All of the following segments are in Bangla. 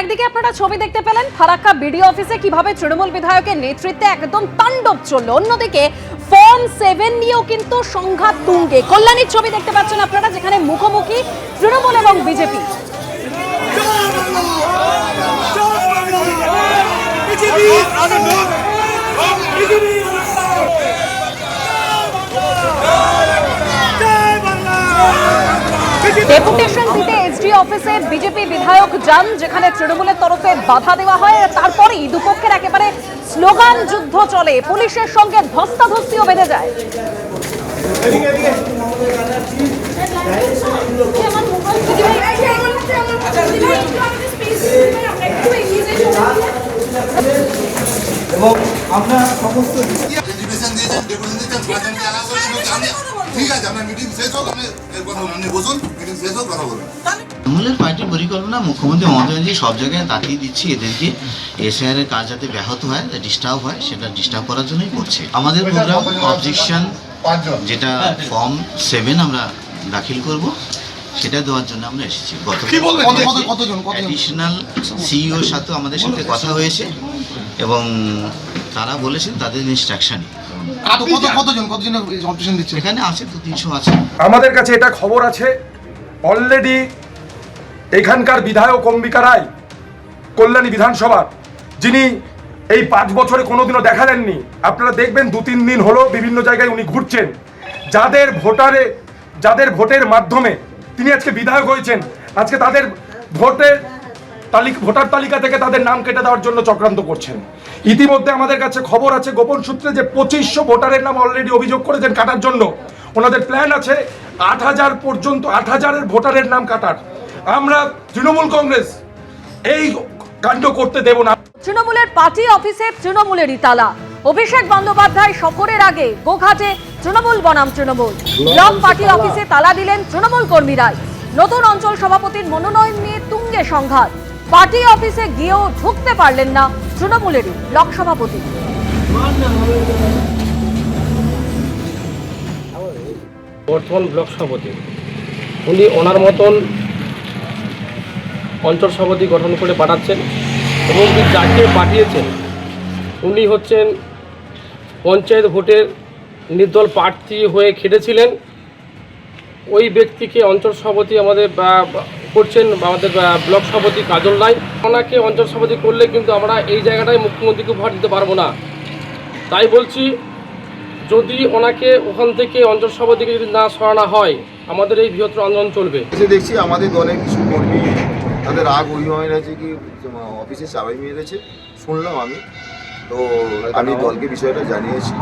একদিকে আপনারা ছবি দেখতে পেলেন ফারাক্কা বিডিও অফিসে কিভাবে তৃণমূল বিধায়কের নেতৃত্বে একদম তাণ্ডব চলল, অন্যদিকে ফর্ম 7 নিয়েও কিন্তু সংঘাত তুঙ্গে। কল্যাণীর ছবি দেখতে পাচ্ছেন আপনারা, যেখানে মুখোমুখি তৃণমূল এবং বিজেপি। ডেপুটেশন দিতে এসডি অফিসে বিজেপি বিধায়ক যান, যেখানে তৃণমূলের তরফে বাধা দেওয়া হয়। তারপরেই দুপক্ষের একেবারে স্লোগান যুদ্ধ চলে, পুলিশের সঙ্গে ধস্তাধস্তিও বেঁধে যায়। এবং আপনার সমস্ত তৃণমূলের পার্টির পরিকল্পনা মুখ্যমন্ত্রী মমতা ব্যানার্জি সব জায়গায় তাকিয়ে দিচ্ছি এদেরকে এসআইআর এর কাজ যাতে ব্যাহত হয়, ডিস্টার্ব হয়, সেটা ডিস্টার্ব করার জন্যই করছে। আমাদের প্রোগ্রাম অবজেকশন যেটা ফর্ম 7 আমরা দাখিল করব, সেটা দেওয়ার জন্য আমরা এসেছি। অ্যাডিশনাল সিইওর সাথে আমাদের সাথে কথা হয়েছে এবং তারা বলেছেন তাদের ইনস্ট্রাকশন এখানে আছে, 200-300 আছে। আমাদের কাছে এটা খবর আছে, অলরেডি এখানকার বিধায়ক অম্বিকা রায়, কল্যাণী বিধানসভার, যিনি এই 5 বছরে কোনোদিনও দেখা দেননি। আপনারা দেখবেন 2-3 দিন হলো বিভিন্ন জায়গায় উনি ঘুরছেন। যাদের ভোটের মাধ্যমে তিনি আজকে বিধায়ক হয়েছেন, আজকে তাদের ভোটার তালিকা থেকে তাদের নাম কেটে দেওয়ার জন্য চক্রান্ত করছেন। ইতিমধ্যে আমাদের কাছে খবর আছে গোপন সূত্রে যে 2500 ভোটারের নাম অলরেডি অভিযোগ করেছেন কাটার জন্য। ওনাদের প্ল্যান আছে 8000 পর্যন্ত, 8000-এর ভোটারের নাম কাটার। আমরা তৃণমূল কংগ্রেস এই কাণ্ড করতে দেব না। তৃণমূলের পার্টি অফিসে তৃণমূলেরই তালা। অভিষেক বন্দ্যোপাধ্যায় সফরের আগে গোঘাটে তৃণমূল বনাম তৃণমূল ব্লক পার্টি অফিসে তালা দিলেন তৃণমূল কর্মীরাই। নতুন অঞ্চল সভাপতির মনোনয়ন নিয়ে তুঙ্গে সংঘাত। পার্টি অফিসে গিয়েও ঢুকতে পারলেন না তৃণমূলেরই ব্লক সভাপতি। বর্তমান ব্লক সভাপতি উনি ওনার মতন অঞ্চল সভাপতি গঠন করে পাঠাচ্ছেন এবং যাকে পাঠিয়েছেন উনি হচ্ছেন পঞ্চায়েত ভোটের নির্দল প্রার্থী হয়ে খেটেছিলেন। ওই ব্যক্তিকে অঞ্চল সভাপতি আমাদের করছেন আমাদের ব্লক সভাপতি কাজল রায়। ওনাকে অঞ্চল সভাপতি করলে কিন্তু আমরা এই জায়গাটায় মুখ্যমন্ত্রীকে ভোট দিতে পারবো না। তাই বলছি, যদি ওনাকে ওখান থেকে অঞ্চল সভাপতিকে যদি না সরানো হয়, আমাদের এই বৃহত্তর আন্দোলন চলবে। দেখছি আমাদের দলের কিছু কর্মী তাদের রাগ অভিমান আছে কি অফিসে চাবি মেরেছে শুনলাম আমি, তো আমি দলকে বিষয়টা জানিয়েছি।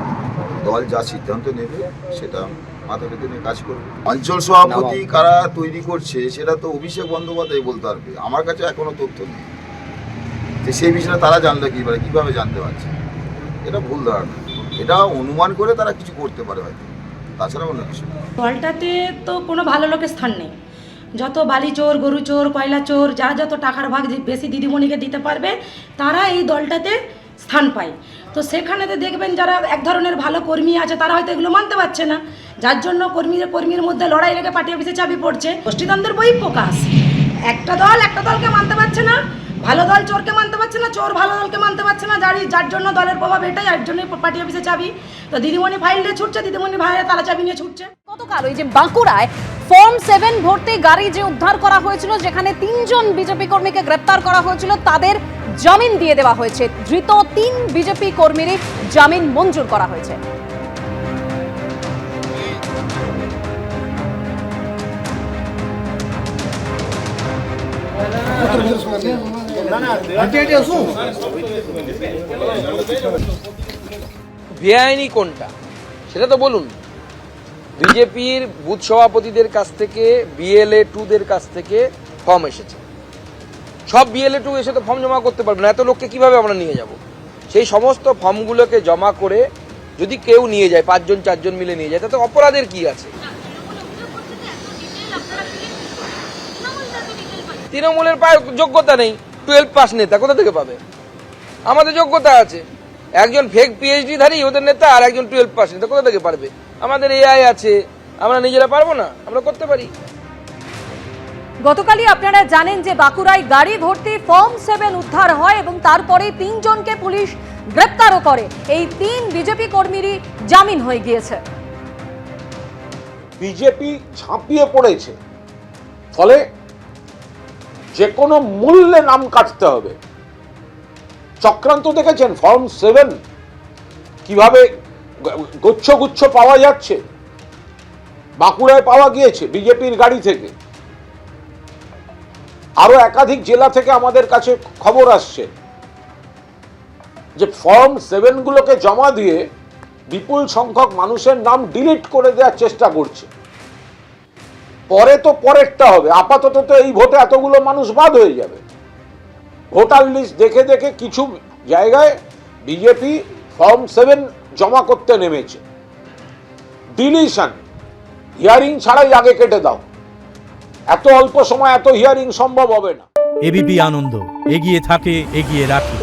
দল যা সিদ্ধান্ত নেবে সেটা মাথা পেতে নিয়ে কাজ করবে। অঞ্চল সভাপতি কারা তৈরি করছে সেটা তো অভিষেক বন্দ্যোপাধ্যায় বলতে পারবে। আমার কাছে এখনো তথ্য নেই যে সেই বিষয়টা তারা জানলে কীভাবে জানতে পারছে। এটা ভুল ধারণা, এটা অনুমান করে তারা কিছু করতে পারে হয়তো, তাছাড়া অন্য কিছু। দলটাতে তো কোনো ভালো লোকের স্থান নেই। যত বালি চোর, গরু চোর, কয়লা চোর, যারা যত টাকার ভাগ বেশি দিদিমণিকে দিতে পারবে তারা এই দলটাতে স্থান পায়। তো সেখানেতে দেখবেন যারা এক ধরনের ভালো কর্মী আছে তারা হয়তো এগুলো মানতে পারছে না, যার জন্য কর্মীর মধ্যে লড়াই লেগে পার্টি অফিসে চাবি পড়ছে। গোষ্ঠীদ্বন্দ্বের বহিঃপ্রকাশ। একটা দলকে মানতে পারছে না, ভালো দল চোরকে মানতে পারছে না, চোর ভালো দলকে মানতে পারছে না, যার জন্য দলের প্রভাব এটাই, এর জন্যই পার্টি অফিসে চাবি। তো দিদিমণি ফাইল নিয়ে ছুটছে, দিদিমণি ভাইয়ের তালা চাবি নিয়ে ছুটছে। গতকাল ওই যে বাঁকুড়ায় ফর্ম 7 ভর্তি গাড়ি যে উদ্ধার করা হয়েছিল, যেখানে 3 জন বিজেপি কর্মীকে গ্রেপ্তার করা হয়েছিল, তাদের জামিন দিয়ে দেওয়া হয়েছে। ধৃত 3 বিজেপি কর্মীরই জামিন মঞ্জুর করা হয়েছে। বেআইনি কোনটা সেটা তো বলুন। বিজেপির বুথ সভাপতিদের কাছ থেকে BLA 2দের কাছ থেকে ফর্ম এসেছে। সব BLA 2 এসে তো ফর্ম জমা করতে পারবে না, এত লোককে কিভাবে আমরা নিয়ে যাব? সেই সমস্ত ফর্মগুলোকে জমা করে যদি কেউ নিয়ে যায়, 5 জন 4 জন মিলে নিয়ে যায়, তাতে অপরাধের কি আছে? তৃণমূলের পায় যোগ্যতা নেই, 12 পাস নেতা কোথা থেকে পাবে? আমাদের যোগ্যতা আছে। একজন ফেক PhD ধারী ওদের নেতা, আর একজন 12 পাস নেতা কোথা থেকে পারবে? আমাদের AI আছে, আমরা নিজেরা পারবো না? আমরা করতে পারি। গতকালই আপনারা জানেন যে বাঁকুড়ায় গাড়ি ভর্তি ফর্ম 7 উদ্ধার হয় এবং তারপরে 3 জনকে পুলিশ গ্রেপ্তারও করে। এই 3 বিজেপি কর্মীরই জামিন হয়ে গিয়েছে। বিজেপি ঝাঁপিয়ে পড়েছে, ফলে যে কোনো মূল্যে নাম কাটতে হবে। চক্রান্ত দেখেছেন, ফর্ম 7 কিভাবে গুচ্ছ গুচ্ছ পাওয়া যাচ্ছে, বাঁকুড়ায় পাওয়া গিয়েছে বিজেপির গাড়ি থেকে। আরো একাধিক জেলা থেকে আমাদের কাছে খবর আসছে যে ফর্ম 7 গুলোকে জমা দিয়ে বিপুল সংখ্যক মানুষের নাম ডিলিট করে দেওয়ার চেষ্টা করছে। পরে তো পরেরটা হবে, আপাতত তো এই ভোটে এতগুলো মানুষ বাদ হয়ে যাবে। ভোটার লিস্ট দেখে দেখে কিছু জায়গায় বিজেপি ফর্ম 7 জমা করতে নেমেছে। ডিলিশন, হিয়ারিং ছাড়াই আগে কেটে দাও। এত অল্প সময় এত হিয়ারিং সম্ভব হবে না। এবিপি আনন্দ, এগিয়ে থাকে, এগিয়ে রাখে।